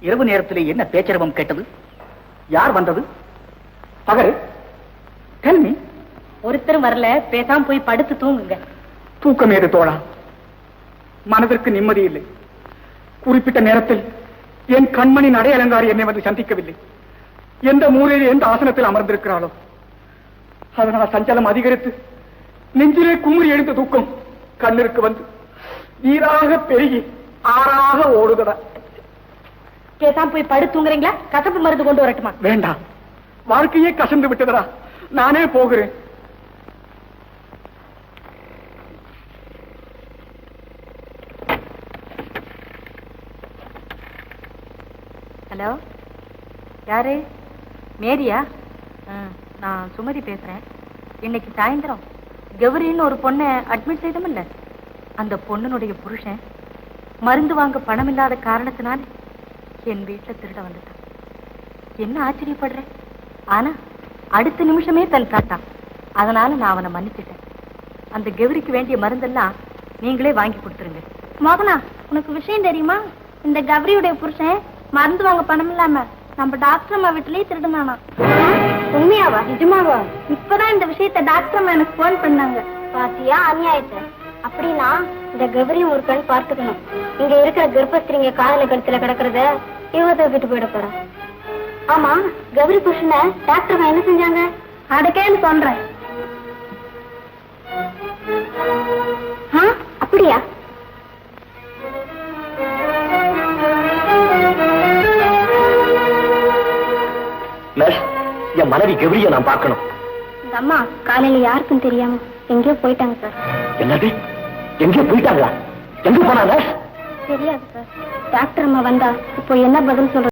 இரவு நேரத்திலே என்ன பேச்சரவம் கேட்டது? யார் வந்தது? பகல் கேள்வி. ஒருத்தரும் வரல, பேசாம போய் படுத்து தூங்குங்க. தூக்கம் ஏது தோழா? மனதிற்கு நிம்மதி இல்லை. குறிப்பிட்ட நேரத்தில் என் கண்மணி நடை அலங்காரி என்னை வந்து சந்திக்கவில்லை. எந்த மூலையில் எந்த ஆசனத்தில் அமர்ந்திருக்கிறாளோ அதனால் சஞ்சலம் அதிகரித்து நெஞ்சிலே குமுறி எழுந்த தூக்கம் கண்ணிற்கு வந்து நீராக பெருகி ஆறாக ஓடுதடா. பேசாம போய் படுத்துங்கிறீங்களா? கசப்பு மருந்து கொண்டு வரட்டுமா? வேண்டாம், வாழ்க்கையே கசந்து விட்டதடா. நானே போகிறேன். ஹலோ, யாரு? மேரியா? நான் சுமதி பேசுறேன். இன்னைக்கு சாயந்தரம் கௌரின்னு ஒரு பொண்ணை அட்மிட் செய்தோம்ல, அந்த பொண்ணுடைய புருஷன் மருந்து வாங்க பணம் இல்லாத காரணத்தினால என் வீட்டுல திருட வந்துட்டான். என்ன ஆச்சரியப்படுறேன், ஆனா அடுத்த நிமிஷமே தன் காட்டான். அதனால நான் அவனை மன்னிச்சிட்டேன். அந்த கௌரிக்கு வேண்டிய மருந்தெல்லாம் நீங்களே வாங்கி கொடுத்துருங்க. மோகனா, உனக்கு விஷயம் தெரியுமா? இந்த கௌரியுடைய புருஷன் மருந்து வாங்க பணம் இல்லாம நம்ம டாக்டர் அம்மா வீட்டுலயே திருடுனானா. உண்மையாவா? நிஜமாவா? இப்பதான் இந்த விஷயத்த டாக்டர் அம்மா எனக்கு போன் பண்ணாங்க. பாத்தியா அநியாயத்தை? அப்படின்னா இந்த கௌரியும் ஒரு கண் பார்த்துக்கணும். இங்க இருக்கிற கர்ப்பஸ்திரிங்க காதல கழுத்துல கிடக்கிறத இவ தூக்கிட்டு போயிட போறா. ஆமா, கௌரி புருஷனை டாக்டர் அம்மா என்ன செஞ்சாங்க? அடக்கேன்னு சொல்றேன். அப்படியா? என் மனைவி கௌரியை நான் பார்க்கணும். இந்த அம்மா காலையில யாருக்கும் தெரியாம எங்கேயோ போயிட்டாங்க சார். என்னது? எங்கே போயிட்டாங்களா? எங்க போனாங்க? தெரியாது சார். டாக்டர் அம்மா வந்தா இப்போ என்ன பதில் சொல்ற?